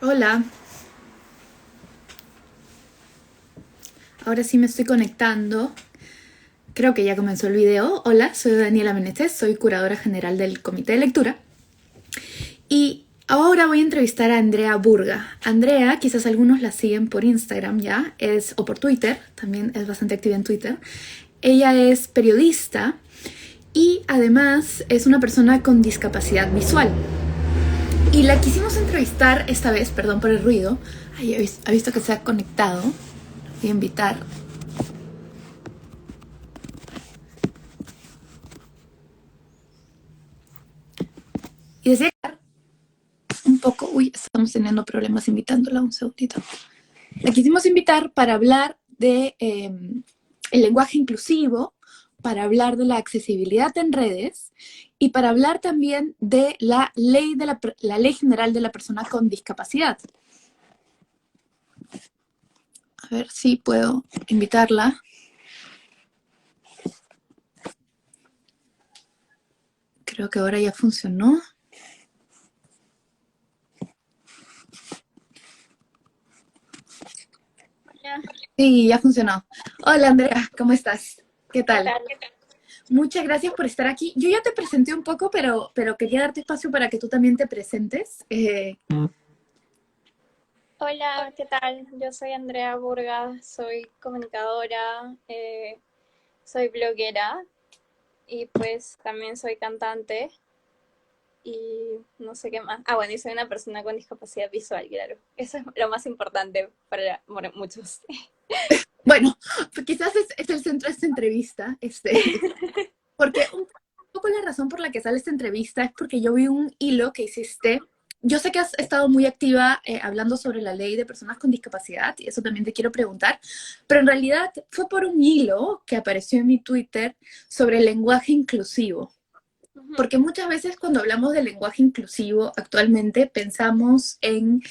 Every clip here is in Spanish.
Hola, ahora sí me estoy conectando. Creo que ya comenzó el video. Hola, soy Daniela Meneses, soy curadora general del Comité de Lectura. Y ahora voy a entrevistar a Andrea Burga. Andrea, quizás algunos la siguen por Instagram ya, o por Twitter, también es bastante activa en Twitter. Ella es periodista y además es una persona con discapacidad visual. Y la quisimos entrevistar esta vez, perdón por el ruido. Ay, ha visto que se ha conectado. Voy a invitar. Y decía un poco, uy, estamos teniendo problemas invitándola un segundito. La quisimos invitar para hablar de el lenguaje inclusivo, para hablar de la accesibilidad en redes y para hablar también de la ley general de la persona con discapacidad. A ver si puedo invitarla. Creo que ahora ya funcionó. Hola, Sí, ya funcionó. Hola Andrea, ¿cómo estás? ¿Qué ¿qué tal? tal? Muchas gracias por estar aquí. Yo ya te presenté un poco, pero quería darte espacio para que tú también te presentes. Hola, ¿qué tal? Yo soy Andrea Burga, soy comunicadora, soy bloguera y pues también soy cantante y no sé qué más. Ah, bueno, y soy una persona con discapacidad visual, claro. Eso es lo más importante para muchos. Bueno, pues quizás es el centro de esta entrevista, porque un poco la razón por la que sale esta entrevista es porque yo vi un hilo que hiciste. Yo sé que has estado muy activa hablando sobre la ley de personas con discapacidad, y eso también te quiero preguntar, pero en realidad fue por un hilo que apareció en mi Twitter sobre el lenguaje inclusivo. Ujú, Porque muchas veces cuando hablamos de lenguaje inclusivo actualmente pensamos en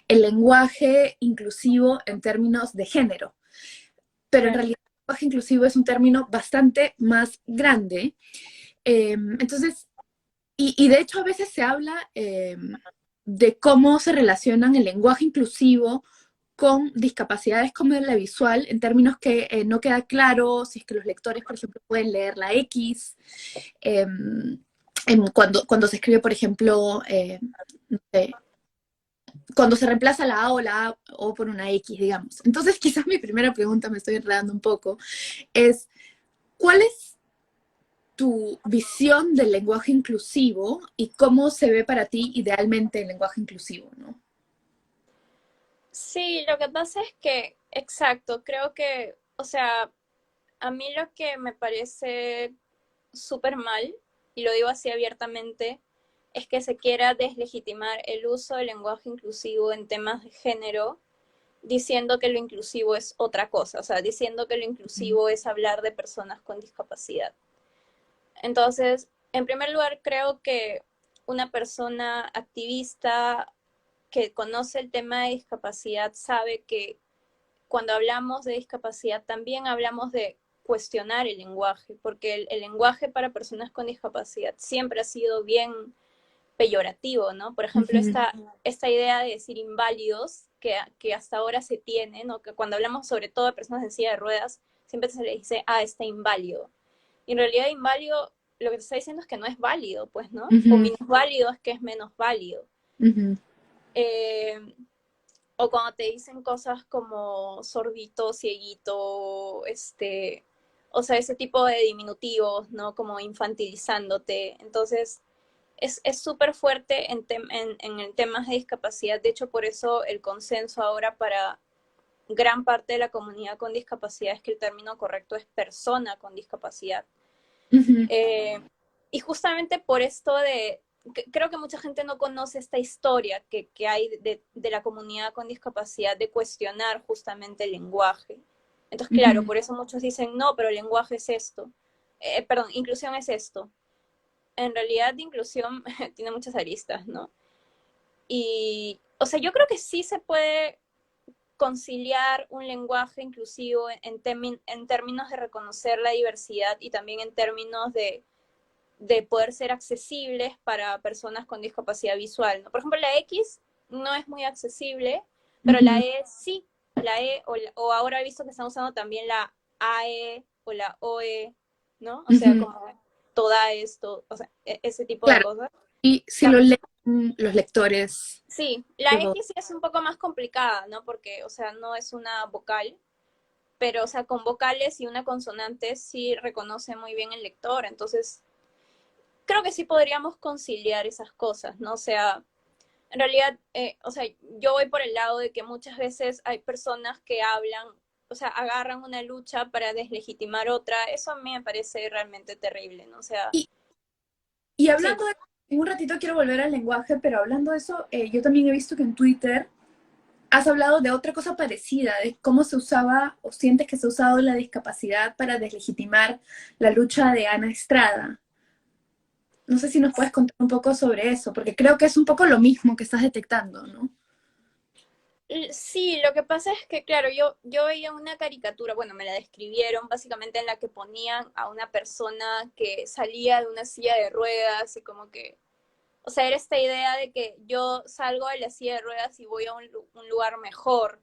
el lenguaje inclusivo en términos de género, pero en claro. realidad el lenguaje inclusivo es un término bastante más grande. Entonces, y de hecho a veces se habla de cómo se relacionan el lenguaje inclusivo con discapacidades como la visual, en términos que no queda claro si es que los lectores, por ejemplo, pueden leer la X, eh, cuando se escribe, por ejemplo, no sé, cuando se reemplaza la A o la A o por una X, digamos. Entonces, quizás mi primera pregunta, me estoy enredando un poco, es, ¿cuál es tu visión del lenguaje inclusivo y cómo se ve para ti idealmente el lenguaje inclusivo, ¿no? Sí, lo que pasa es que, exacto, creo que, o sea, a mí lo que me parece súper mal, y lo digo así abiertamente, es que se quiera deslegitimar el uso del lenguaje inclusivo en temas de género, diciendo que lo inclusivo es otra cosa, o sea, diciendo que lo inclusivo es hablar de personas con discapacidad. Entonces, en primer lugar, creo que una persona activista que conoce el tema de discapacidad sabe que cuando hablamos de discapacidad también hablamos de cuestionar el lenguaje, porque el lenguaje para personas con discapacidad siempre ha sido bien peyorativo, ¿no? Por ejemplo, Ujú. esta idea de decir inválidos que hasta ahora se tiene, ¿no? Que cuando hablamos sobre todo de personas en silla de ruedas, siempre se le dice, ah, está inválido. Y en realidad inválido lo que te está diciendo es que no es válido, pues, ¿no? O Ujú. minusválido es que es menos válido. Ujú. Eh, o cuando te dicen cosas como sordito, cieguito, o sea, ese tipo de diminutivos, ¿no? Como infantilizándote. Entonces, es súper fuerte en temas de discapacidad. De hecho, por eso el consenso ahora para gran parte de la comunidad con discapacidad es que el término correcto es persona con discapacidad. Ujú. Eh, y justamente por esto creo que mucha gente no conoce esta historia que hay de la comunidad con discapacidad de cuestionar justamente el lenguaje. Entonces, claro, Ujú. por eso muchos dicen, no, pero el lenguaje es esto. Perdón, inclusión es esto. En realidad, inclusión tiene muchas aristas, ¿no? Y, o sea, yo creo que sí se puede conciliar un lenguaje inclusivo en términos de reconocer la diversidad y también en términos de poder ser accesibles para personas con discapacidad visual, ¿no? Por ejemplo, la X no es muy accesible, pero la Ujú, E sí, la E, o ahora he visto que están usando también la AE o la OE, ¿no? O sea, ujú. como toda esto, o sea, ese tipo de Claro, cosas. y si lo leen los lectores, Sí, la tipo, X sí es un poco más complicada, ¿no? Porque, o sea, no es una vocal, pero, o sea, con vocales y una consonante sí reconoce muy bien el lector, entonces creo que sí podríamos conciliar esas cosas, ¿no? O sea, en realidad, o sea, yo voy por el lado de que muchas veces hay personas que hablan, o sea, agarran una lucha para deslegitimar otra, eso a mí me parece realmente terrible, ¿no? O sea, y, y sí, hablando de, en un ratito quiero volver al lenguaje, pero hablando de eso, yo también he visto que en Twitter has hablado de otra cosa parecida, de cómo se usaba o sientes que se ha usado la discapacidad para deslegitimar la lucha de Ana Estrada. No sé si nos puedes contar un poco sobre eso, porque creo que es un poco lo mismo que estás detectando, ¿no? sí, lo que pasa es que, claro, yo veía una caricatura, bueno, me la describieron básicamente en la que ponían a una persona que salía de una silla de ruedas y como que, o sea, era esta idea de que yo salgo de la silla de ruedas y voy a un lugar mejor.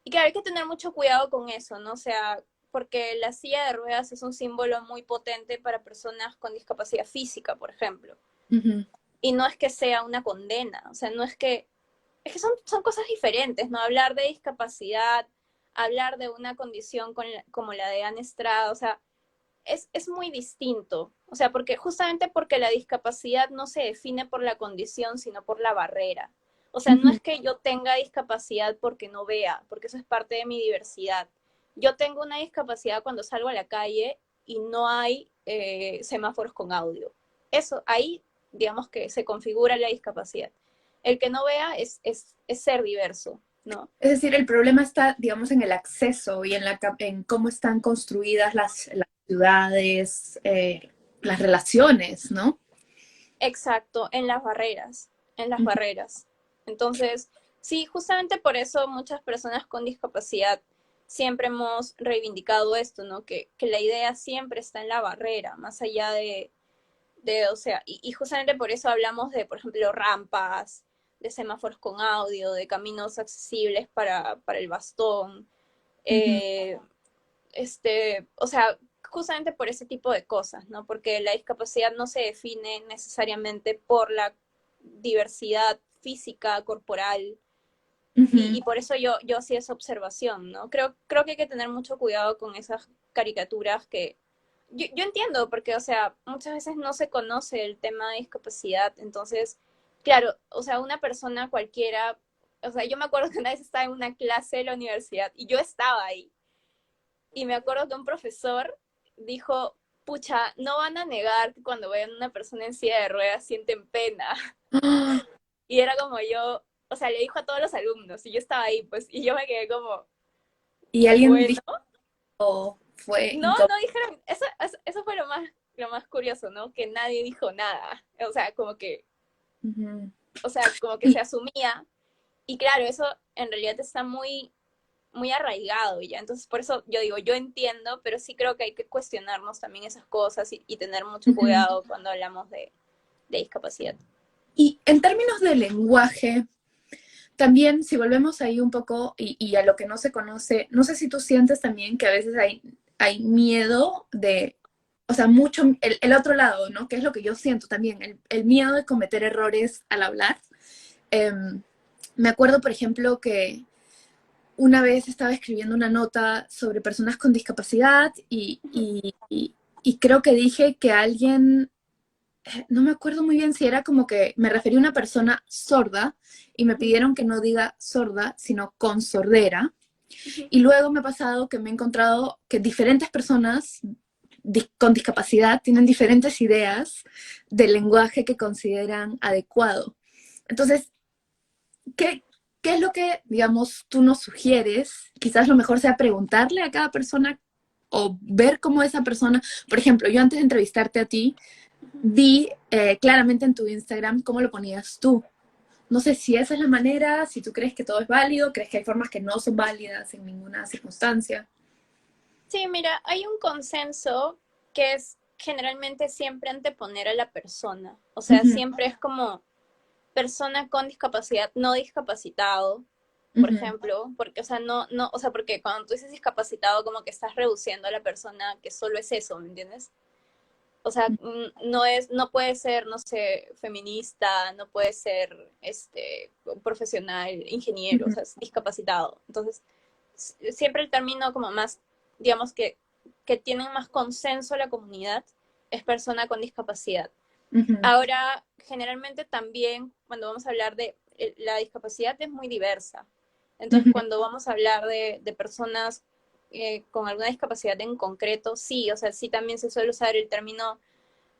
Y claro, hay que tener mucho cuidado con eso, ¿no? O sea, porque la silla de ruedas es un símbolo muy potente para personas con discapacidad física, por ejemplo. Ujú, Y no es que sea una condena, o sea, no es que es que son cosas diferentes, ¿no? Hablar de discapacidad, hablar de una condición como la de Anne Estrada, o sea, es muy distinto. O sea, porque justamente porque la discapacidad no se define por la condición, sino por la barrera. O sea, no ujú, es que yo tenga discapacidad porque no vea, porque eso es parte de mi diversidad. Yo tengo una discapacidad cuando salgo a la calle y no hay semáforos con audio. Eso, ahí, digamos que se configura la discapacidad. El que no vea es ser diverso, ¿no? es decir, el problema está, digamos, en el acceso y en, en cómo están construidas las ciudades, las relaciones, ¿no? Exacto, en las barreras, en las Ujú, barreras. Entonces, sí, justamente por eso muchas personas con discapacidad siempre hemos reivindicado esto, ¿no? Que la idea siempre está en la barrera, más allá o sea, y justamente por eso hablamos de, por ejemplo, rampas, de semáforos con audio, de caminos accesibles para el bastón, ujú. eh, o sea, justamente por ese tipo de cosas, ¿no? Porque la discapacidad no se define necesariamente por la diversidad física, corporal, Ujú. y por eso yo hacía esa observación, ¿no? Creo que hay que tener mucho cuidado con esas caricaturas que yo entiendo, porque, o sea, muchas veces no se conoce el tema de discapacidad, entonces, claro, o sea, una persona cualquiera, o sea, yo me acuerdo que una vez estaba en una clase de la universidad y yo estaba ahí, y me acuerdo que un profesor dijo, pucha, no van a negar que cuando vean a una persona en silla de ruedas sienten pena. ¡Ah! Y era como yo, o sea, le dijo a todos los alumnos, y yo estaba ahí, pues, y yo me quedé como, Y alguien bueno, dijo, fue no, incómodo. no dijeron, eso fue lo más curioso, ¿no? Que nadie dijo nada, o sea, como que, Ujú. o sea, como que Y se asumía, y claro, eso en realidad está muy arraigado ya. Entonces, por eso yo digo, yo entiendo, pero sí creo que hay que cuestionarnos también esas cosas y tener mucho ujú. cuidado cuando hablamos de discapacidad. Y en términos de lenguaje, también si volvemos ahí un poco y a lo que no se conoce, no sé si tú sientes también que a veces hay miedo de, o sea, mucho, el otro lado, ¿no? Que es lo que yo siento también, el miedo de cometer errores al hablar. Em, Me acuerdo, por ejemplo, que una vez estaba escribiendo una nota sobre personas con discapacidad y creo que dije que alguien, no me acuerdo muy bien si era como que me refería a una persona sorda y me pidieron que no diga sorda, sino con sordera. Y luego me ha pasado que me he encontrado que diferentes personas con discapacidad tienen diferentes ideas del lenguaje que consideran adecuado. Entonces, ¿qué, qué es lo que, digamos, tú nos sugieres? Quizás lo mejor sea preguntarle a cada persona o ver cómo esa persona, por ejemplo, yo antes de entrevistarte a ti, vi claramente en tu Instagram cómo lo ponías tú. No sé si esa es la manera, si tú crees que todo es válido, crees que hay formas que no son válidas en ninguna circunstancia. Sí, mira, hay un consenso que es generalmente siempre anteponer a la persona. O sea, Ujú, siempre es como, persona con discapacidad, no discapacitado, por Ujú, ejemplo, porque, o sea, o sea, porque cuando tú dices discapacitado, como que estás reduciendo a la persona que solo es eso, ¿me entiendes? O sea, no puede ser, no sé, feminista, no puede ser, profesional, ingeniero, o ujú, sea, es discapacitado. Entonces, siempre el término como más, digamos que tienen más consenso la comunidad, es persona con discapacidad. ujú, Ahora, generalmente también cuando vamos a hablar de la discapacidad es muy diversa. Entonces, ujú, cuando vamos a hablar de personas con alguna discapacidad en concreto, sí, o sea, sí también se suele usar el término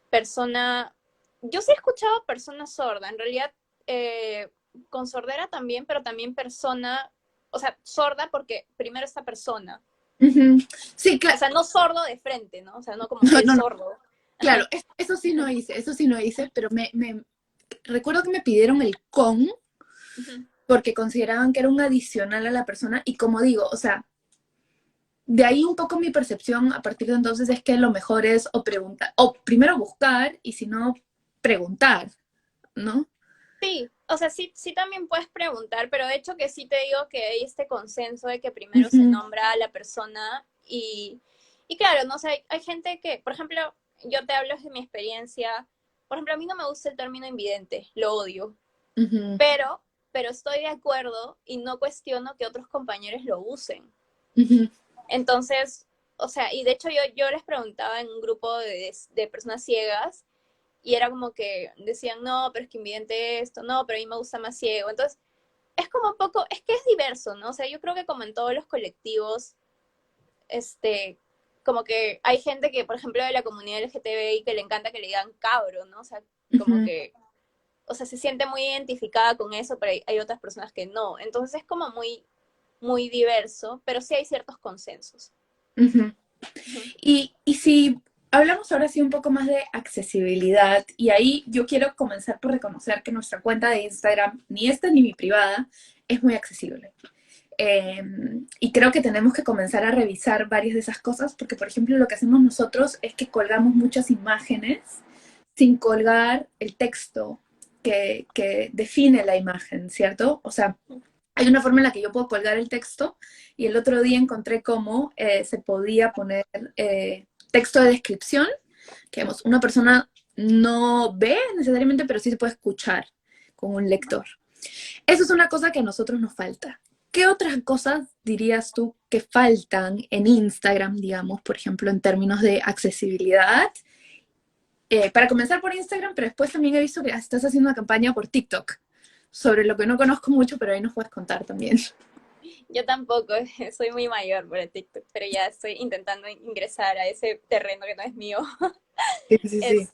persona. Yo sí he escuchado persona sorda, en realidad eh, con sordera también, pero también persona, o sea, sorda porque primero está persona. ujú. Sí, O claro, sea, no sordo de frente, ¿no? O sea, no como no, soy no, no, sordo. claro, eso sí no hice, eso sí no hice, pero recuerdo que me pidieron el con porque consideraban que era un adicional a la persona y como digo, o sea, de ahí un poco mi percepción a partir de entonces es que lo mejor es o preguntar, o primero buscar y si no, preguntar, ¿no? Sí, o sea, sí, sí también puedes preguntar, pero de hecho que sí te digo que hay este consenso de que primero se Ujú, nombra a la persona y claro, no sé, hay gente que, por ejemplo, yo te hablo de mi experiencia, por ejemplo, a mí no me gusta el término invidente, lo odio, ujú, pero, pero estoy de acuerdo y no cuestiono que otros compañeros lo usen. ujú, Entonces, o sea, y de hecho yo les preguntaba en un grupo de personas ciegas y era como que decían, no, pero es que invidente esto, no, pero a mí me gusta más ciego. Entonces, es como un poco, es que es diverso, ¿no? O sea, yo creo que como en todos los colectivos, este, como que hay gente que, por ejemplo, de la comunidad LGTBI que le encanta que le digan cabro, ¿no? O sea, como ujú, que, o sea, se siente muy identificada con eso, pero hay otras personas que no. Entonces es como muy, muy diverso, pero sí hay ciertos consensos. ujú. Ujú. Y si hablamos ahora sí un poco más de accesibilidad, y ahí yo quiero comenzar por reconocer que nuestra cuenta de Instagram, ni esta ni mi privada, es muy accesible. Eh, y creo que tenemos que comenzar a revisar varias de esas cosas, porque por ejemplo lo que hacemos nosotros es que colgamos muchas imágenes sin colgar el texto que define la imagen, ¿cierto? O sea, hay una forma en la que yo puedo colgar el texto y el otro día encontré cómo se podía poner texto de descripción, que digamos, una persona no ve necesariamente, pero sí se puede escuchar con un lector. Eso es una cosa que a nosotros nos falta. ¿Qué otras cosas dirías tú que faltan en Instagram, digamos, por ejemplo, en términos de accesibilidad? Para comenzar por Instagram, pero después también he visto que estás haciendo una campaña por TikTok, sobre lo que no conozco mucho, pero ahí nos puedes contar también. Yo tampoco, soy muy mayor por el TikTok, pero ya estoy intentando ingresar a ese terreno que no es mío. Sí, sí, sí.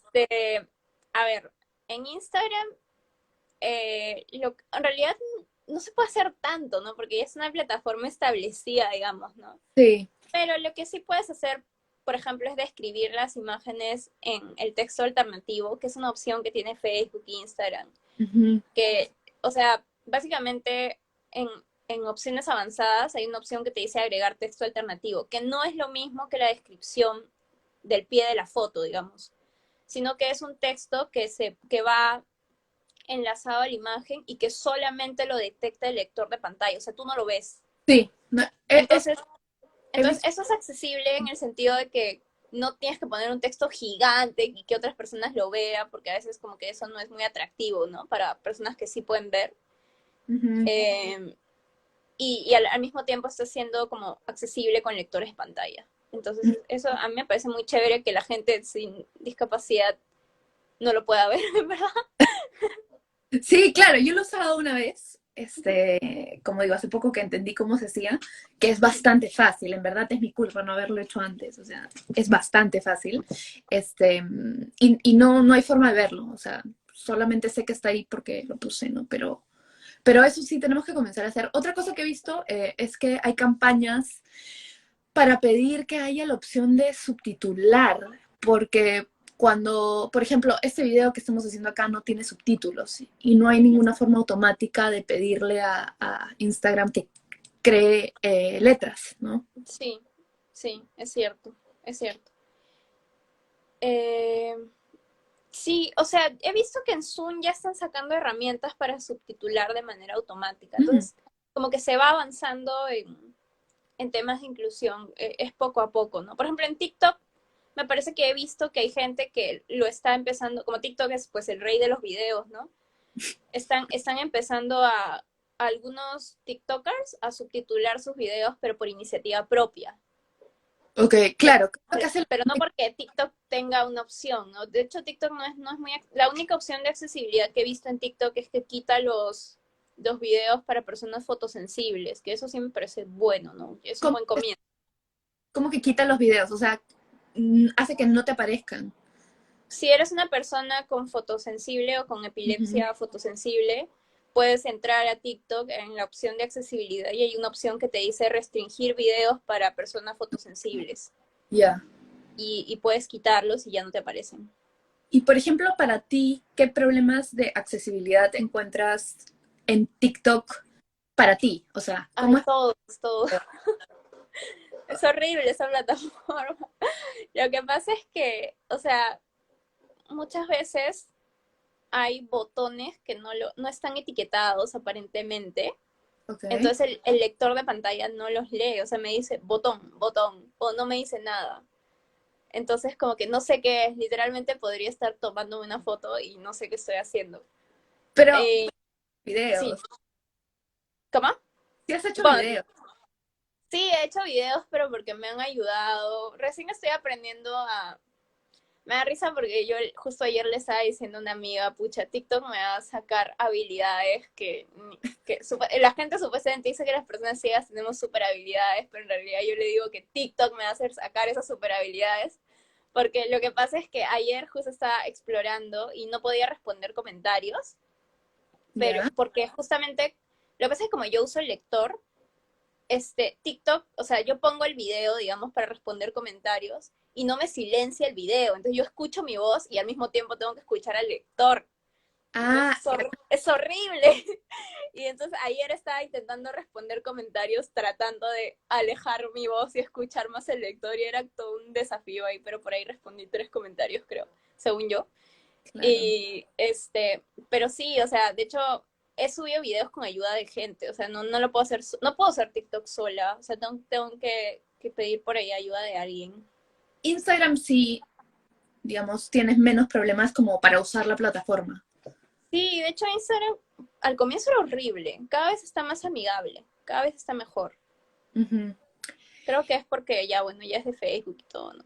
A ver, en Instagram, en realidad no se puede hacer tanto, ¿no? Porque ya es una plataforma establecida, digamos, ¿no? Sí. Pero lo que sí puedes hacer, por ejemplo, es describir las imágenes en el texto alternativo, que es una opción que tiene Facebook e Instagram. Ujú, Que, o sea, básicamente en opciones avanzadas hay una opción que te dice agregar texto alternativo, que no es lo mismo que la descripción del pie de la foto, digamos, sino que es un texto que va enlazado a la imagen y que solamente lo detecta el lector de pantalla, o sea, tú no lo ves. sí. No, Entonces, he entonces visto. eso es accesible en el sentido de que no tienes que poner un texto gigante y que otras personas lo vean, porque a veces como que eso no es muy atractivo, ¿no? Para personas que sí pueden ver. Ujú, Eh, y al mismo tiempo está siendo como accesible con lectores de pantalla. Entonces, eso a mí me parece muy chévere que la gente sin discapacidad no lo pueda ver, ¿verdad? sí, claro, yo lo he usado una vez, como digo, hace poco que entendí cómo se hacía, que es bastante fácil, en verdad es mi culpa no haberlo hecho antes, o sea, es bastante fácil, y no, no hay forma de verlo, o sea, solamente sé que está ahí porque lo puse, ¿no? Pero eso sí tenemos que comenzar a hacer. Otra cosa que he visto es que hay campañas para pedir que haya la opción de subtitular, porque cuando, por ejemplo, este video que estamos haciendo acá no tiene subtítulos y no hay ninguna forma automática de pedirle a Instagram que cree letras, ¿no? Sí, sí, es cierto, es cierto. Eh, Sí, o sea, he visto que en Zoom ya están sacando herramientas para subtitular de manera automática. Mm, Entonces, como que se va avanzando en temas de inclusión, es poco a poco, ¿no? Por ejemplo, en TikTok me parece que he visto que hay gente que lo está empezando, como TikTok es pues el rey de los videos, ¿no? Están empezando a algunos TikTokers a subtitular sus videos, pero por iniciativa propia. ok, claro, creo que hace Pero no porque TikTok tenga una opción, ¿no? De hecho, TikTok no es muy... La única opción de accesibilidad que he visto en TikTok es que quita los videos para personas fotosensibles, que eso sí me parece bueno, ¿no? Es un como, buen comienzo. como que quita los videos, o sea, hace que no te aparezcan. Si eres una persona con fotosensible o con Ujú. epilepsia fotosensible, puedes entrar a TikTok en la opción de accesibilidad y hay una opción que te dice restringir videos para personas fotosensibles Ya. y puedes quitarlos y ya no te aparecen. Y por ejemplo, para ti, ¿qué problemas de accesibilidad encuentras en TikTok para ti? O sea, ¿cómo Ay, es? todos. Es horrible esa plataforma. Lo que pasa es que, o sea, muchas veces hay botones que no están etiquetados aparentemente. Ok. Entonces el lector de pantalla no los lee, o sea, me dice botón, botón, o no me dice nada. Entonces como que no sé qué es, literalmente podría estar tomándome una foto y no sé qué estoy haciendo. Pero Eh, sí, videos, ¿cómo? si has hecho Bueno, videos. sí, he hecho videos, pero porque me han ayudado. Recién estoy aprendiendo a... Me da risa porque yo justo ayer le estaba diciendo a una amiga, pucha, TikTok me va a sacar habilidades la gente supuestamente dice que las personas ciegas tenemos super habilidades, pero en realidad yo le digo que TikTok me va a hacer sacar esas super habilidades, porque lo que pasa es que ayer justo estaba explorando y no podía responder comentarios, pero Ya. porque justamente, lo que pasa es que como yo uso el lector, TikTok, o sea, yo pongo el video, digamos, para responder comentarios y no me silencia el video. Entonces yo escucho mi voz y al mismo tiempo tengo que escuchar al lector. Entonces Ah, ya. es horrible. Y entonces ayer estaba intentando responder comentarios tratando de alejar mi voz y escuchar más el lector y era todo un desafío ahí, pero por ahí respondí 3 comentarios, creo, según yo. Claro. Y pero sí, o sea, de hecho, he subido videos con ayuda de gente, o sea, no lo puedo hacer, no puedo hacer TikTok sola, o sea, tengo que pedir por ahí ayuda de alguien. Instagram sí, digamos, tienes menos problemas como para usar la plataforma. Sí, de hecho, Instagram al comienzo era horrible, cada vez está más amigable, cada vez está mejor. Ujú. Creo que es porque ya, bueno, ya es de Facebook y todo, ¿no?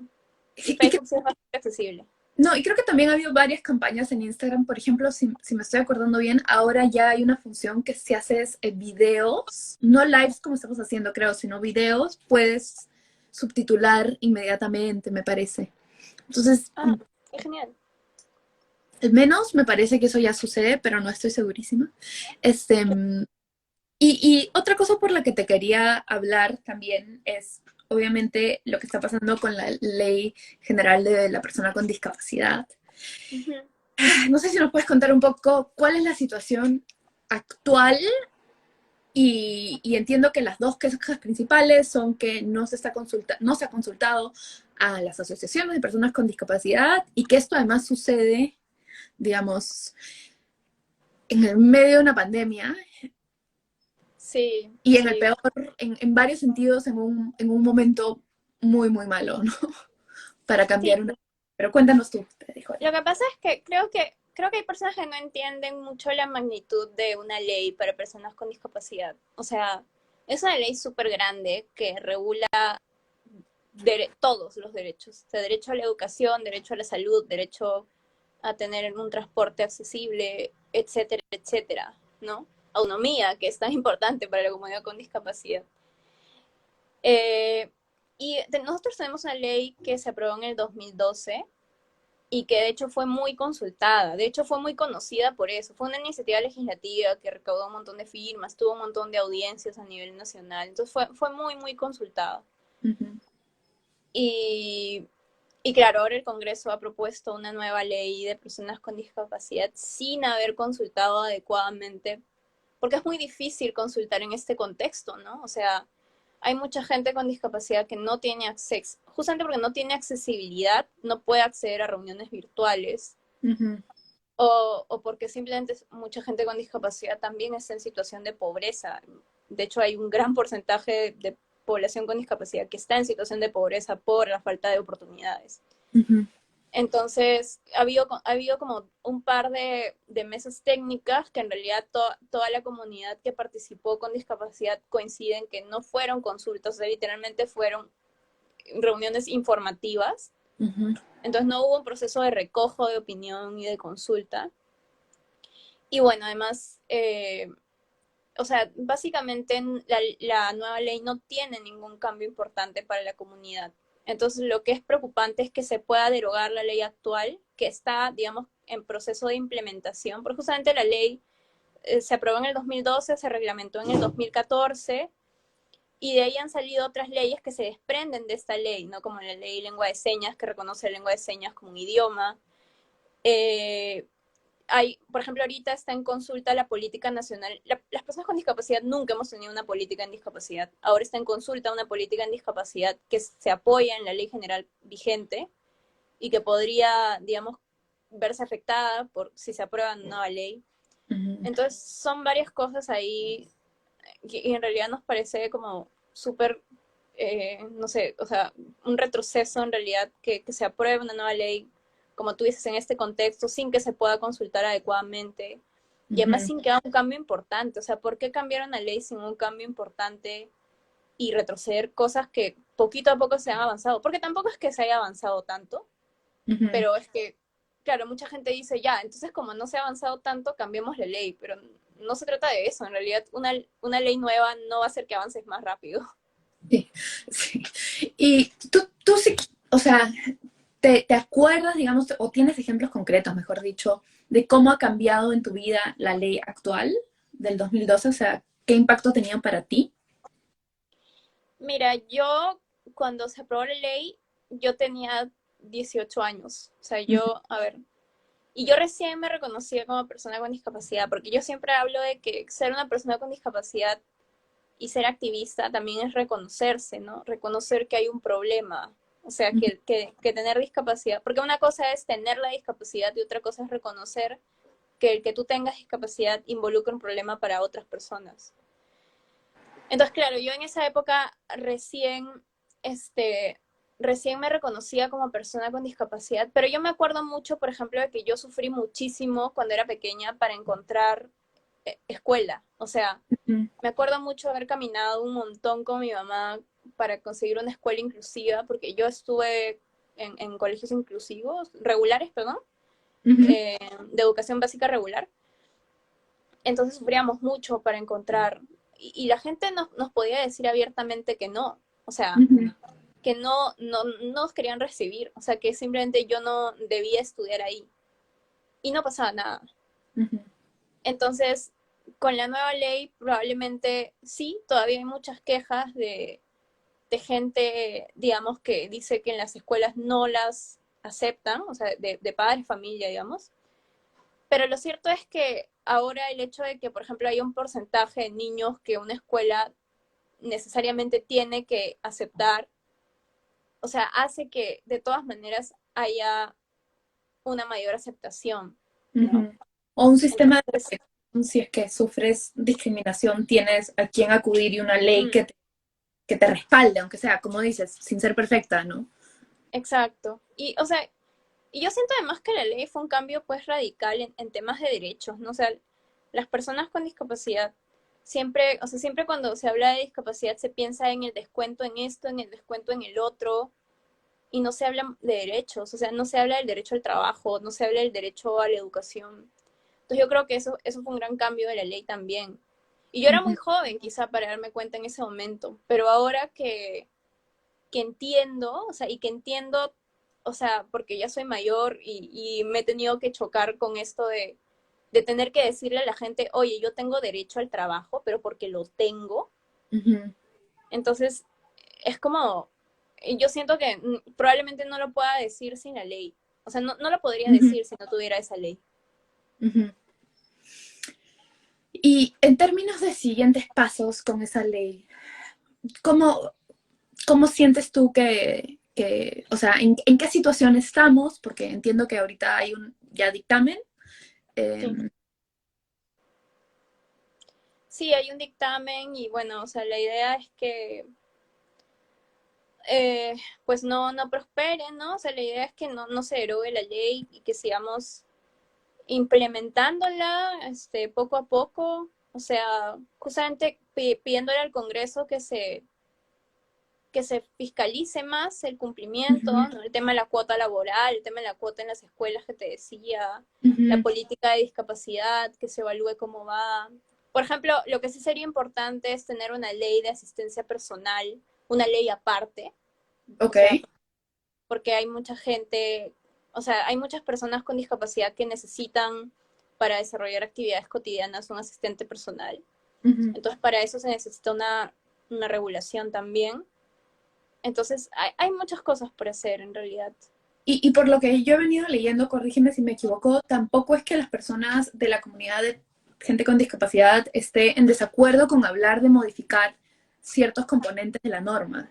Y Y Facebook sí es bastante accesible. no, y creo que también ha habido varias campañas en Instagram. Por ejemplo, si me estoy acordando bien, ahora ya hay una función que si haces videos, no lives como estamos haciendo, creo, sino videos, puedes subtitular inmediatamente, me parece. Entonces, Ah, qué genial. al menos me parece que eso ya sucede, pero no estoy segurísima. Este, y otra cosa por la que te quería hablar también es, obviamente, lo que está pasando con la Ley General de la Persona con Discapacidad. Ujú. No sé si nos puedes contar un poco cuál es la situación actual y entiendo que las dos quejas principales son que no se ha consultado a las asociaciones de personas con discapacidad y que esto además sucede, digamos, en el medio de una pandemia Sí, y en el sí. peor, en varios sentidos, en un momento muy, muy malo, ¿no? Para Sí, cambiar una... Pero cuéntanos tú, te dijo lo ella. que pasa es que creo que hay personas que no entienden mucho la magnitud de una ley para personas con discapacidad. O sea, es una ley súper grande que regula todos los derechos. O sea, derecho a la educación, derecho a la salud, derecho a tener un transporte accesible, etcétera, etcétera, ¿no? Autonomía, que es tan importante para la comunidad con discapacidad. Eh, nosotros tenemos una ley que se aprobó en el 2012 y que de hecho fue muy consultada, de hecho fue muy conocida por eso, fue una iniciativa legislativa que recaudó un montón de firmas, tuvo un montón de audiencias a nivel nacional, entonces fue muy, muy consultada. Ujú. Y, y claro, ahora el Congreso ha propuesto una nueva ley de personas con discapacidad sin haber consultado adecuadamente, porque es muy difícil consultar en este contexto, ¿no? O sea, hay mucha gente con discapacidad que no tiene acceso, justamente porque no tiene accesibilidad, no puede acceder a reuniones virtuales. Ujú, o porque simplemente mucha gente con discapacidad también está en situación de pobreza. De hecho, hay un gran porcentaje de población con discapacidad que está en situación de pobreza por la falta de oportunidades. ujú, Entonces, ha habido como un par de mesas técnicas que en realidad toda la comunidad que participó con discapacidad coinciden que no fueron consultas, o sea, literalmente fueron reuniones informativas. ujú, Entonces no hubo un proceso de recojo de opinión y de consulta. Y bueno, además, o sea, básicamente la nueva ley no tiene ningún cambio importante para la comunidad. Entonces, lo que es preocupante es que se pueda derogar la ley actual, que está, digamos, en proceso de implementación, porque justamente la ley se aprobó en el 2012, se reglamentó en el 2014, y de ahí han salido otras leyes que se desprenden de esta ley, ¿no? Como la ley de lengua de señas, que reconoce la lengua de señas como un idioma. Eh, por ejemplo, ahorita está en consulta la política nacional. Las personas con discapacidad nunca hemos tenido una política en discapacidad. Ahora está en consulta una política en discapacidad que se apoya en la ley general vigente y que podría, digamos, verse afectada por si se aprueba una nueva ley. ujú. Entonces, son varias cosas ahí que en realidad nos parece como súper, no sé, o sea, un retroceso en realidad que se apruebe una nueva ley, como tú dices, en este contexto, sin que se pueda consultar adecuadamente y además Ujú. sin que haga un cambio importante. O sea, ¿por qué cambiar una ley sin un cambio importante y retroceder cosas que poquito a poco se han avanzado? Porque tampoco es que se haya avanzado tanto, Ujú. pero es que, claro, mucha gente dice, ya, entonces como no se ha avanzado tanto, cambiemos la ley, pero no se trata de eso, en realidad una ley nueva no va a hacer que avances más rápido. Sí, sí. Y tú sí, o sea, te acuerdas, digamos, o tienes ejemplos concretos, mejor dicho, de cómo ha cambiado en tu vida la ley actual del 2012? O sea, ¿qué impacto tenían para ti? Mira, yo cuando se aprobó la ley, yo tenía 18 años, o sea, Ujú, yo, a ver, y yo recién me reconocía como persona con discapacidad, porque yo siempre hablo de que ser una persona con discapacidad y ser activista también es reconocerse, ¿no? Reconocer que hay un problema, o sea, ujú, que tener discapacidad, porque una cosa es tener la discapacidad y otra cosa es reconocer que el que tú tengas discapacidad involucra un problema para otras personas. Entonces, claro, yo en esa época recién me reconocía como persona con discapacidad, pero yo me acuerdo mucho, por ejemplo, de que yo sufrí muchísimo cuando era pequeña para encontrar escuela. O sea, ujú, me acuerdo mucho haber caminado un montón con mi mamá para conseguir una escuela inclusiva, porque yo estuve en colegios inclusivos, regulares, perdón, ujú, de educación básica regular. Entonces sufríamos mucho para encontrar, y la gente nos podía decir abiertamente que no, o sea, ujú, que no nos querían recibir, o sea, que simplemente yo no debía estudiar ahí, y no pasaba nada. ujú, Entonces, con la nueva ley, probablemente sí, todavía hay muchas quejas de gente, digamos, que dice que en las escuelas no las aceptan, o sea, de padres, familia, digamos. Pero lo cierto es que ahora el hecho de que, por ejemplo, hay un porcentaje de niños que una escuela necesariamente tiene que aceptar, o sea, hace que de todas maneras haya una mayor aceptación, ¿no? ujú. O un sistema de Entonces, protección, si es que sufres discriminación, tienes a quién acudir y una ley mm, que te respalde, aunque sea, como dices, sin ser perfecta, ¿no? exacto. Y, o sea, y yo siento además que la ley fue un cambio pues radical en temas de derechos, ¿no? O sea, las personas con discapacidad siempre, o sea, siempre cuando se habla de discapacidad se piensa en el descuento en esto, en el descuento en el otro, y no se habla de derechos, o sea, no se habla del derecho al trabajo, no se habla del derecho a la educación. Entonces yo creo que eso fue un gran cambio de la ley también. Y yo era muy Ujú, joven quizá para darme cuenta en ese momento, pero ahora que entiendo, o sea, y que entiendo, o sea, porque ya soy mayor y me he tenido que chocar con esto de tener que decirle a la gente, oye, yo tengo derecho al trabajo, pero porque lo tengo. ujú, Entonces, es como, yo siento que probablemente no lo pueda decir sin la ley. O sea, no lo podría ujú, decir si no tuviera esa ley. ujú. Y en términos de siguientes pasos con esa ley, ¿cómo, cómo sientes tú o sea, en qué situación estamos? Porque entiendo que ahorita hay ya dictamen. Sí. Sí, hay un dictamen y bueno, o sea, la idea es que pues no prospere, ¿no? O sea, la idea es que no se derogue la ley y que sigamos implementándola poco a poco, o sea, justamente pidiéndole al Congreso que se fiscalice más el cumplimiento, Ujú, ¿no? El tema de la cuota laboral, el tema de la cuota en las escuelas que te decía, la ujú, política de discapacidad, que se evalúe cómo va. Por ejemplo, lo que sí sería importante es tener una ley de asistencia personal, una ley aparte, o ok. sea, porque hay mucha gente, o sea, hay muchas personas con discapacidad que necesitan para desarrollar actividades cotidianas un asistente personal. Ujú. Entonces, para eso se necesita una regulación también. Entonces, hay muchas cosas por hacer en realidad. Y por lo que yo he venido leyendo, corrígeme si me equivoco, tampoco es que las personas de la comunidad de gente con discapacidad esté en desacuerdo con hablar de modificar ciertos componentes de la norma.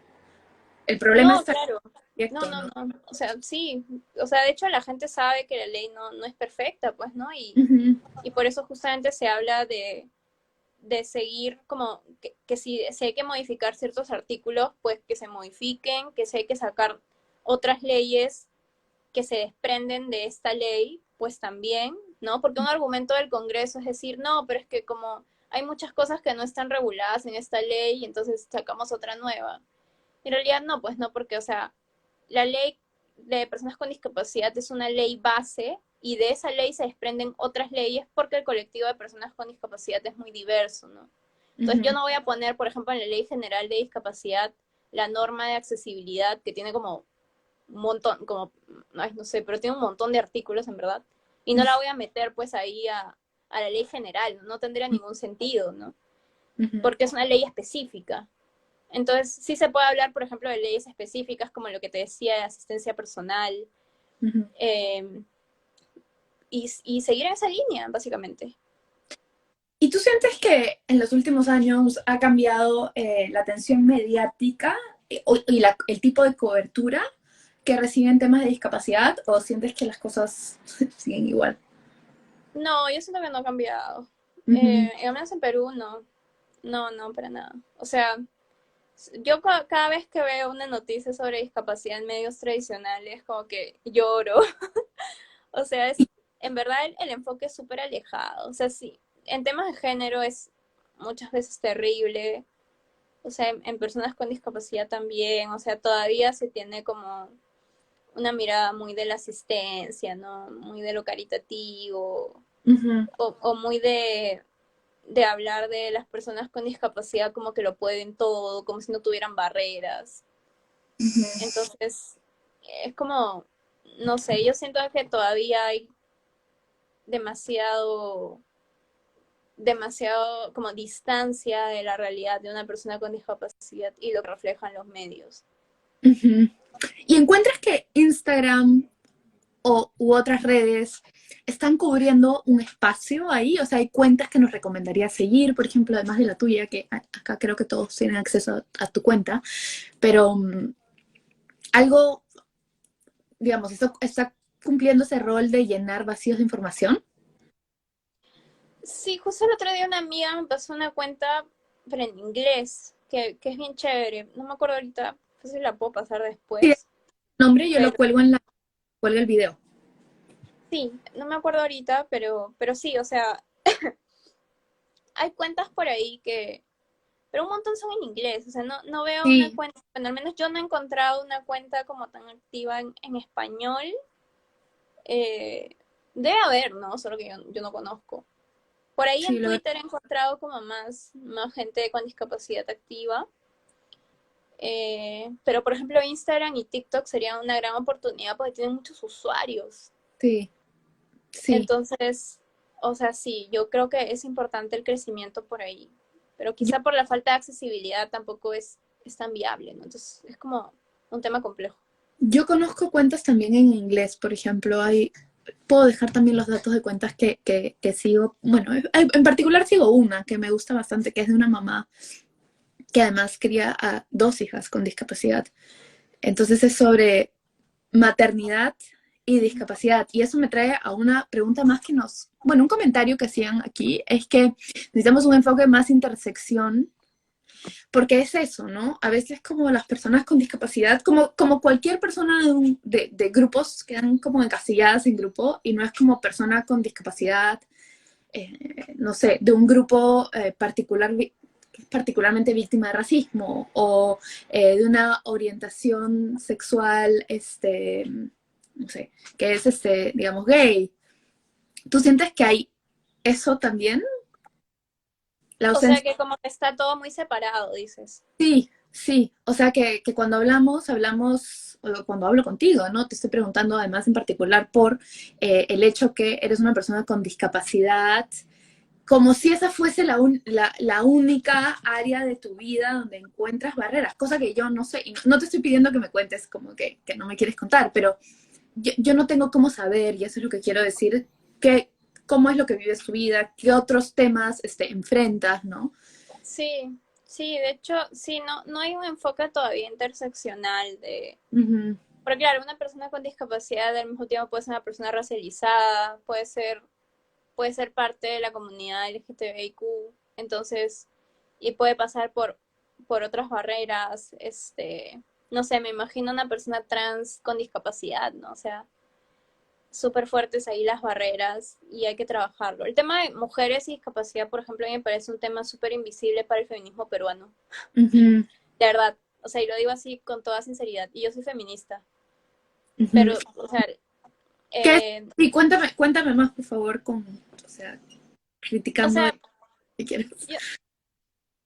El problema No, está en claro. el No, proyecto, no, ¿no? no. O sea, sí. O sea, de hecho la gente sabe que la ley no es perfecta, pues, ¿no? Ujú, Y por eso justamente se habla de seguir como que si hay que modificar ciertos artículos, pues que se modifiquen, que si hay que sacar otras leyes que se desprenden de esta ley, pues también, ¿no? Porque un argumento del Congreso es decir, no, pero es que como hay muchas cosas que no están reguladas en esta ley, entonces sacamos otra nueva. En realidad no, pues no, porque, o sea, la ley de personas con discapacidad es una ley base y de esa ley se desprenden otras leyes porque el colectivo de personas con discapacidad es muy diverso, ¿no? Entonces yo ujú, no voy a poner, por ejemplo, en la Ley General de Discapacidad la norma de accesibilidad que tiene como un montón, como, ay, no sé, pero tiene un montón de artículos en verdad, y no la voy a meter pues ahí a la ley general, no tendría ningún sentido, ¿no? ujú, Porque es una ley específica. Entonces, sí se puede hablar, por ejemplo, de leyes específicas como lo que te decía de asistencia personal ujú. eh, y seguir en esa línea, básicamente. ¿Y tú sientes que en los últimos años ha cambiado la atención mediática y el tipo de cobertura que reciben temas de discapacidad o sientes que las cosas siguen igual? No, yo siento que no ha cambiado. Ujú. Al menos en Perú, no. No, para nada. O sea, yo cada vez que veo una noticia sobre discapacidad en medios tradicionales, como que lloro. O sea, en verdad el enfoque es súper alejado. O sea, sí, en temas de género es muchas veces terrible. O sea, en personas con discapacidad también. O sea, todavía se tiene como una mirada muy de la asistencia, ¿no? Muy de lo caritativo. Ujú, O muy de hablar de las personas con discapacidad como que lo pueden todo, como si no tuvieran barreras. ujú. Entonces, es como, no sé, yo siento que todavía hay demasiado, demasiado como distancia de la realidad de una persona con discapacidad y lo que reflejan los medios. Ujú. ¿Y encuentras que Instagram u otras redes están cubriendo un espacio ahí? O sea, hay cuentas que nos recomendarías seguir, por ejemplo, además de la tuya, que acá creo que todos tienen acceso a tu cuenta, pero algo, digamos, esto está cumpliendo ese rol de llenar vacíos de información. Sí, justo el otro día una amiga me pasó una cuenta, pero en inglés, que es bien chévere. No me acuerdo ahorita, no sé si la puedo pasar Sí, el después, nombre yo lo pero cuelgo cuelgo el video. sí, no me acuerdo ahorita, pero sí, o sea, hay cuentas por ahí pero un montón son en inglés, o sea, no veo una Sí, cuenta, bueno, al menos yo no he encontrado una cuenta como tan activa en español. Eh, Debe haber, ¿no? Solo que yo no conozco. Por ahí sí, en Twitter he encontrado como más gente con discapacidad activa. Pero por ejemplo Instagram y TikTok sería una gran oportunidad porque tienen muchos usuarios. sí, sí. Entonces, o sea, sí, yo creo que es importante el crecimiento por ahí. Pero quizá por la falta de accesibilidad tampoco es tan viable, ¿no? Entonces es como un tema complejo. Yo conozco cuentas también en inglés, por ejemplo, puedo dejar también los datos de cuentas que sigo. Bueno, en particular sigo una que me gusta bastante, que es de una mamá que además cría a dos hijas con discapacidad. Entonces es sobre maternidad y discapacidad. Y eso me trae a una pregunta más que bueno, un comentario que hacían aquí es que necesitamos un enfoque más intersección, porque es eso, ¿no? A veces como las personas con discapacidad, como cualquier persona de grupos, quedan como encasilladas en grupo y no es como persona con discapacidad, no sé, de un grupo particularmente víctima de racismo o de una orientación sexual, no sé, que es, digamos, gay. ¿Tú sientes que hay eso también? La O sea ausencia. que como que está todo muy separado, dices. Sí, sí. O sea que cuando hablamos, o cuando hablo contigo, ¿no? Te estoy preguntando además en particular por el hecho que eres una persona con discapacidad, como si esa fuese la única área de tu vida donde encuentras barreras, cosa que yo no sé, y no te estoy pidiendo que me cuentes como que no me quieres contar, pero yo no tengo cómo saber, y eso es lo que quiero decir, cómo es lo que vives tu vida, qué otros temas enfrentas, ¿no? Sí, sí, de hecho, sí, no hay un enfoque todavía interseccional de... Ujú, Porque claro, una persona con discapacidad al mismo tiempo puede ser una persona racializada, puede ser parte de la comunidad LGTBIQ, entonces, y puede pasar por otras barreras, no sé, me imagino una persona trans con discapacidad, ¿no? O sea, súper fuertes ahí las barreras y hay que trabajarlo. El tema de mujeres y discapacidad, por ejemplo, a mí me parece un tema súper invisible para el feminismo peruano, ujú, de verdad, o sea, y lo digo así con toda sinceridad, y yo soy feminista, ujú. pero, o sea, ¿Qué es? eh, Sí, cuéntame más, por favor, o sea, o criticando sea, si quieres. yo,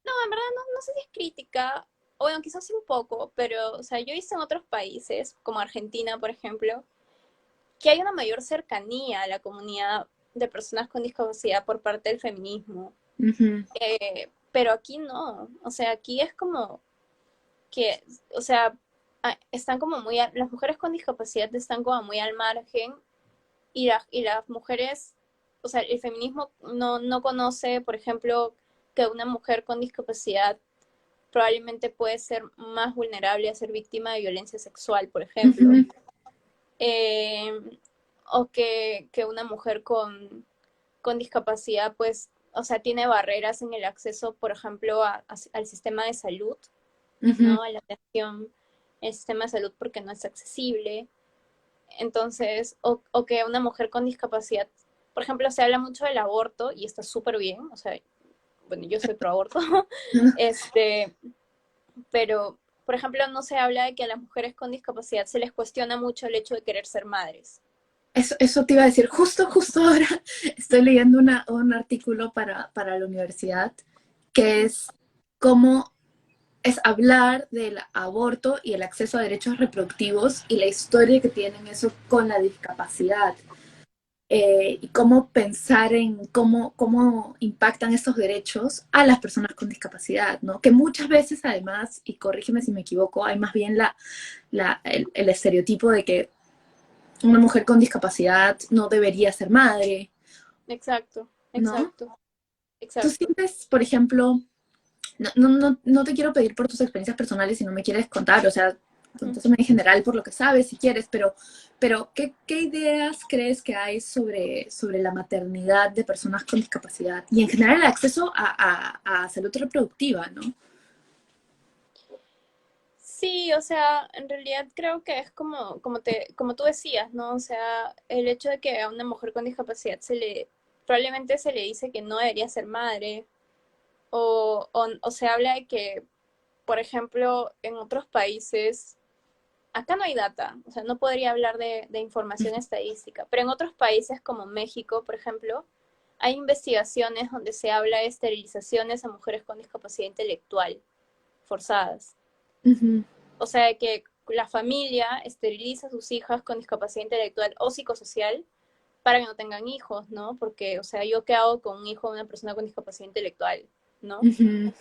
no, en verdad no sé si es crítica, o bueno, quizás sí un poco, pero, o sea, yo he visto en otros países, como Argentina, por ejemplo, que hay una mayor cercanía a la comunidad de personas con discapacidad por parte del feminismo. Ujú, Pero aquí no, o sea, aquí es como que, o sea, están como muy, las mujeres con discapacidad están como muy al margen y las mujeres, o sea, el feminismo no conoce, por ejemplo, que una mujer con discapacidad probablemente puede ser más vulnerable a ser víctima de violencia sexual, por ejemplo. ujú, Eh, o que una mujer con discapacidad, pues, o sea, tiene barreras en el acceso, por ejemplo, al sistema de salud, ujú. ¿no? A la atención, el sistema de salud porque no es accesible. Entonces, o que una mujer con discapacidad, por ejemplo, se habla mucho del aborto y está súper bien, o sea, bueno, yo soy pro aborto, este, pero, por ejemplo, no se habla de que a las mujeres con discapacidad se les cuestiona mucho el hecho de querer ser madres. Eso te iba a decir, justo ahora estoy leyendo un artículo para la universidad que es cómo es hablar del aborto y el acceso a derechos reproductivos y la historia que tienen eso con la discapacidad. Y cómo pensar en cómo impactan estos derechos a las personas con discapacidad, ¿no? Que muchas veces además, y corrígeme si me equivoco, hay más bien el estereotipo de que una mujer con discapacidad no debería ser madre, Exacto, ¿no? exacto, Tú exacto. sientes, por ejemplo, no te quiero pedir por tus experiencias personales si no me quieres contar, o sea, Ujú. contéstame en general por lo que sabes si quieres, pero ¿qué ideas crees que hay sobre la maternidad de personas con discapacidad y en general el acceso a salud reproductiva, ¿no? Sí, o sea, en realidad creo que es como tú decías, ¿no? O sea, el hecho de que a una mujer con discapacidad probablemente se le dice que no debería ser madre, o se habla de que, por ejemplo, en otros países, acá no hay data, o sea, no podría hablar de información estadística, pero en otros países como México, por ejemplo, hay investigaciones donde se habla de esterilizaciones a mujeres con discapacidad intelectual forzadas. Ujú, O sea, que la familia esteriliza a sus hijas con discapacidad intelectual o psicosocial para que no tengan hijos, ¿no? Porque, o sea, yo qué hago con un hijo de una persona con discapacidad intelectual, ¿no? ujú,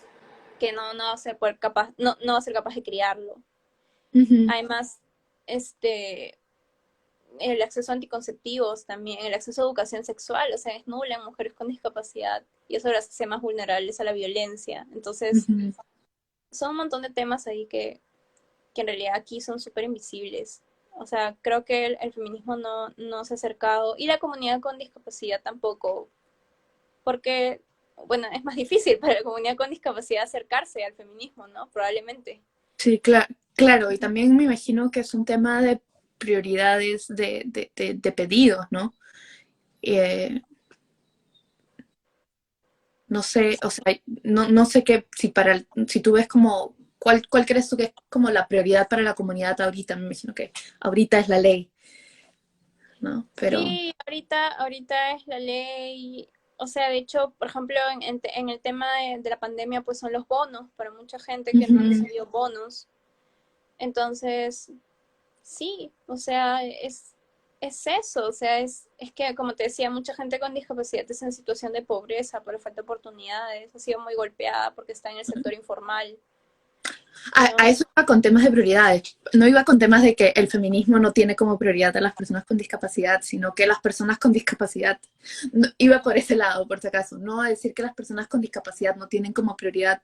Que no va a ser capaz, no va a ser capaz de criarlo. ujú, Además, este, el acceso a anticonceptivos también, el acceso a educación sexual, o sea, es nula en mujeres con discapacidad y eso las hace más vulnerables a la violencia. Entonces, ujú. son un montón de temas ahí que en realidad aquí son súper invisibles. O sea, creo que el feminismo no se ha acercado y la comunidad con discapacidad tampoco, porque, bueno, es más difícil para la comunidad con discapacidad acercarse al feminismo, ¿no? Probablemente. Sí, claro, y también me imagino que es un tema de prioridades, de pedidos, ¿no? Eh, no sé, o sea, no sé qué, si tú ves como, ¿cuál crees tú que es como la prioridad para la comunidad ahorita? Me imagino que ahorita es la ley, ¿no? Pero, Sí, ahorita es la ley. O sea, de hecho, por ejemplo, en el tema de la pandemia, pues son los bonos para mucha gente que no ha ujú, recibido bonos. Entonces, sí, o sea, es eso, o sea, es que, como te decía, mucha gente con discapacidad está en situación de pobreza por la falta de oportunidades, ha sido muy golpeada porque está en el sector informal, a ¿no? eso iba con temas de prioridades. No iba con temas de que el feminismo no tiene como prioridad a las personas con discapacidad, sino que las personas con discapacidad, iba por ese lado, por si acaso, no a decir que las personas con discapacidad no tienen como prioridad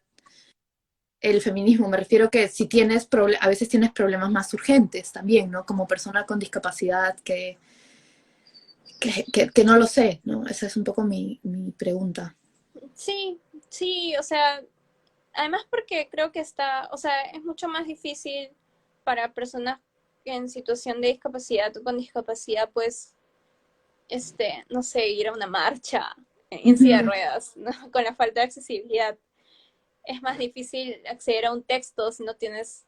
el feminismo. Me refiero que si tienes, a veces tienes problemas más urgentes también, ¿no? Como persona con discapacidad que no lo sé, ¿no? Esa es un poco mi pregunta. Sí, sí, o sea, además porque creo que está, o sea, es mucho más difícil para personas en situación de discapacidad o con discapacidad, pues, no sé, ir a una marcha en silla de Ujú, ruedas, ¿no? Con la falta de accesibilidad. Es más difícil acceder a un texto si no tienes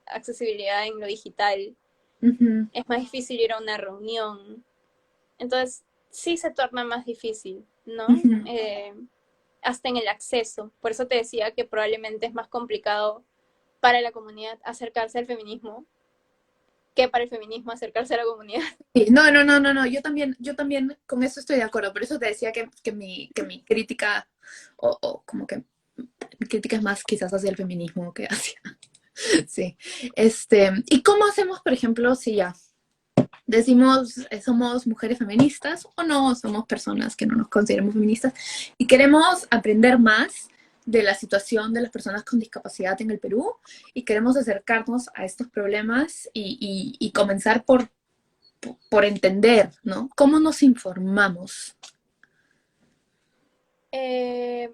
accesibilidad en lo digital. ujú, Es más difícil ir a una reunión. Entonces, sí se torna más difícil, ¿no? ujú. Hasta en el acceso. Por eso te decía que probablemente es más complicado para la comunidad acercarse al feminismo que para el feminismo acercarse a la comunidad. Sí, no, yo también con eso estoy de acuerdo. Por eso te decía que mi crítica, o como que mi crítica es más quizás hacia el feminismo que hacia, sí. ¿Y cómo hacemos, por ejemplo, si ya decimos somos mujeres feministas o no, somos personas que no nos consideramos feministas y queremos aprender más de la situación de las personas con discapacidad en el Perú y queremos acercarnos a estos problemas y comenzar por entender, ¿no? ¿Cómo nos informamos? Eh,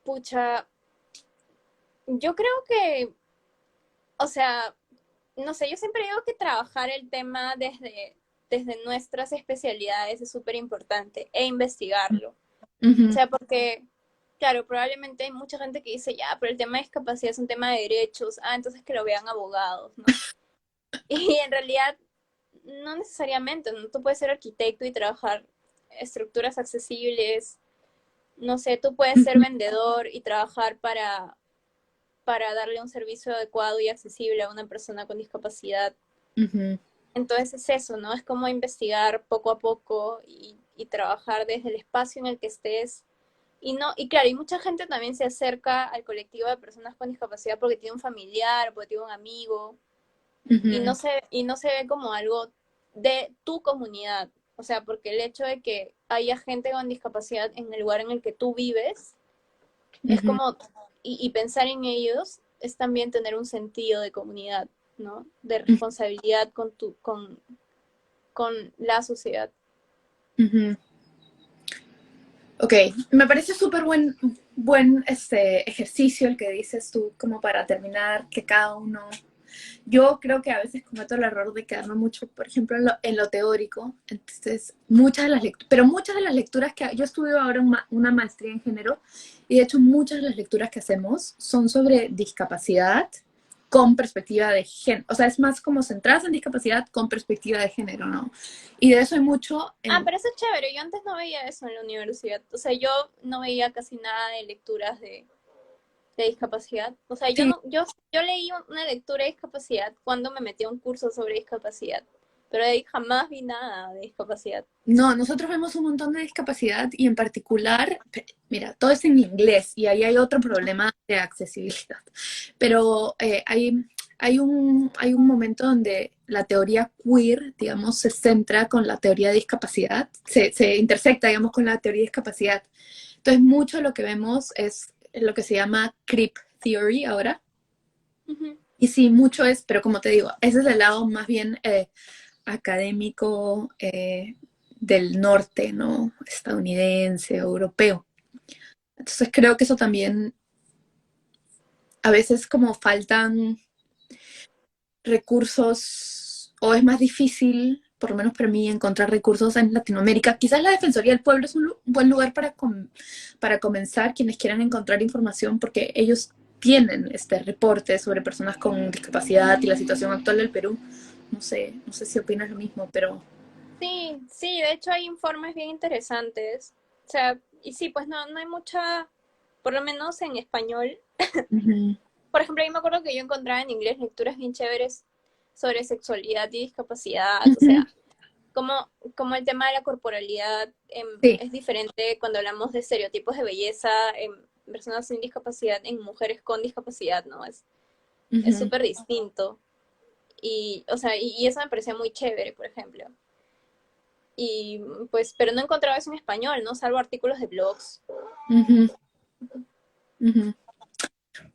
pucha, yo creo que, o sea, no sé, yo siempre digo que trabajar el tema desde nuestras especialidades es súper importante e investigarlo. O Ujú, sea, porque, claro, probablemente hay mucha gente que dice, ya, pero el tema de discapacidad es un tema de derechos, entonces que lo vean abogados, ¿no? Y en realidad, no necesariamente, ¿no? Tú puedes ser arquitecto y trabajar estructuras accesibles, no sé, tú puedes ser ujú, vendedor y trabajar para darle un servicio adecuado y accesible a una persona con discapacidad. ujú, Entonces es eso, ¿no? Es como investigar poco a poco y trabajar desde el espacio en el que estés. Y no, y claro, y mucha gente también se acerca al colectivo de personas con discapacidad porque tiene un familiar, porque tiene un amigo, ujú, y no se ve como algo de tu comunidad. O sea, porque el hecho de que haya gente con discapacidad en el lugar en el que tú vives, es ujú, como, y pensar en ellos es también tener un sentido de comunidad, ¿no? De responsabilidad con la sociedad. ujú. Ok, me parece súper buen ejercicio el que dices tú, como para terminar, que cada uno. Yo creo que a veces cometo el error de quedarme mucho, por ejemplo, en lo teórico. Entonces, muchas de las lecturas que yo estudio ahora una maestría en género y de hecho muchas de las lecturas que hacemos son sobre discapacidad con perspectiva de género. O sea, es más como centradas en discapacidad con perspectiva de género, ¿no? Y de eso hay mucho en. Pero eso es chévere. Yo antes no veía eso en la universidad. O sea, yo no veía casi nada de lecturas de discapacidad. O sea, Sí, yo leí una lectura de discapacidad cuando me metí a un curso sobre discapacidad. Pero de ahí jamás vi nada de discapacidad. no, nosotros vemos un montón de discapacidad y en particular, mira, todo es en inglés y ahí hay otro problema de accesibilidad. Pero hay un momento donde la teoría queer, digamos, se centra con la teoría de discapacidad, se intersecta, digamos, con la teoría de discapacidad. Entonces, mucho de lo que vemos es lo que se llama creep theory ahora, Ujú. Y sí, mucho es, pero como te digo, ese es el lado más bien académico del norte, ¿no? Estadounidense, europeo. Entonces creo que eso también, a veces como faltan recursos, o es más difícil, por lo menos para mí, encontrar recursos en Latinoamérica. Quizás la Defensoría del Pueblo es un buen lugar para comenzar, quienes quieran encontrar información, porque ellos tienen este reporte sobre personas con discapacidad y la situación actual del Perú. No sé si opinas lo mismo, pero... Sí, sí, de hecho hay informes bien interesantes. O sea, y sí, pues no hay mucha, por lo menos en español. Ujú, Por ejemplo, yo me acuerdo que yo encontraba en inglés lecturas bien chéveres sobre sexualidad y discapacidad, o ujú, sea, como el tema de la corporalidad sí. es diferente cuando hablamos de estereotipos de belleza en personas sin discapacidad, en mujeres con discapacidad, ¿no? Es Ujú, súper distinto. Y, o sea, y eso me parecía muy chévere, por ejemplo. Y pues, pero no encontraba eso en español, ¿no? Salvo artículos de blogs. ujú, ujú.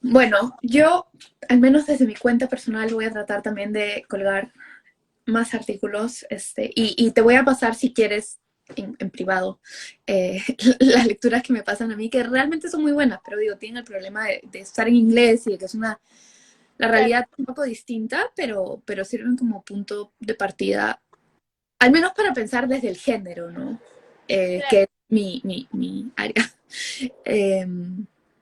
Bueno, yo, al menos desde mi cuenta personal, voy a tratar también de colgar más artículos, y te voy a pasar si quieres en privado las lecturas que me pasan a mí, que realmente son muy buenas, pero digo, tienen el problema de estar en inglés y de que es la Claro, realidad un poco distinta, pero sirven como punto de partida, al menos para pensar desde el género, ¿no? claro. Que es mi área. Eh,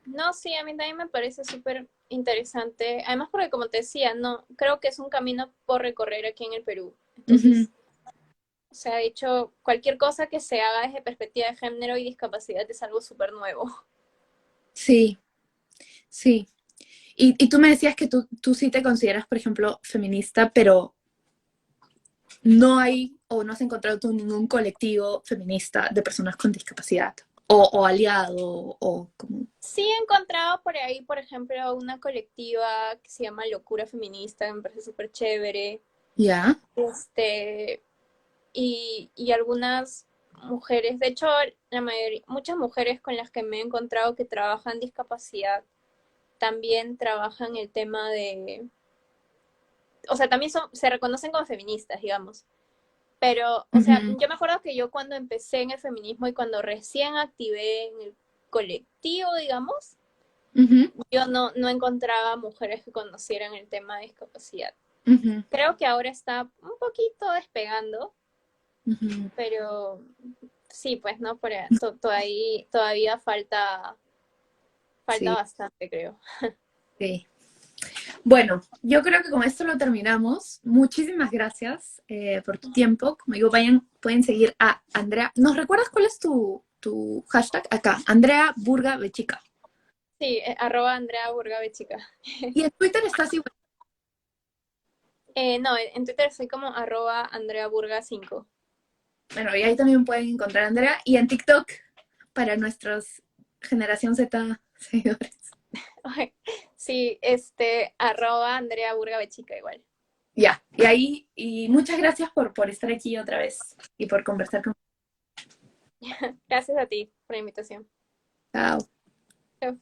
No, sí, a mí también me parece súper interesante. Además, porque como te decía, no, creo que es un camino por recorrer aquí en el Perú. Ujú, Entonces, o sea, de hecho, cualquier cosa que se haga desde perspectiva de género y discapacidad es algo súper nuevo. sí, sí. Y tú me decías que tú sí te consideras, por ejemplo, feminista, pero no hay o no has encontrado tú ningún colectivo feminista de personas con discapacidad o aliado o como... Sí he encontrado por ahí, por ejemplo, una colectiva que se llama Locura Feminista, que me parece súper chévere. Ya. Este, y algunas mujeres, de hecho, la mayoría, muchas mujeres con las que me he encontrado que trabajan discapacidad también trabajan el tema de, o sea, también se reconocen como feministas, digamos. Pero, o sea, Ujú, yo me acuerdo que yo cuando empecé en el feminismo y cuando recién activé en el colectivo, digamos, ujú, yo no encontraba mujeres que conocieran el tema de discapacidad. ujú, Creo que ahora está un poquito despegando, ujú. pero sí, pues no, todavía falta Sí, bastante, creo. sí. Bueno, yo creo que con esto lo terminamos. Muchísimas gracias por tu tiempo. Como digo, pueden seguir a Andrea. ¿Nos recuerdas cuál es tu hashtag? Acá, Andrea Burga Bechica. Sí, @Andrea Burgabe chica. Y en Twitter estás igual. No, en Twitter soy como @Andrea Burga 5. Bueno, y ahí también pueden encontrar a Andrea. Y en TikTok, para nuestros generación Z seguidores. Sí, @Andrea Burgabe chica igual. Ya, y ahí, y muchas gracias por estar aquí otra vez y por conversar conmigo. Gracias a ti por la invitación. Chao. Chao.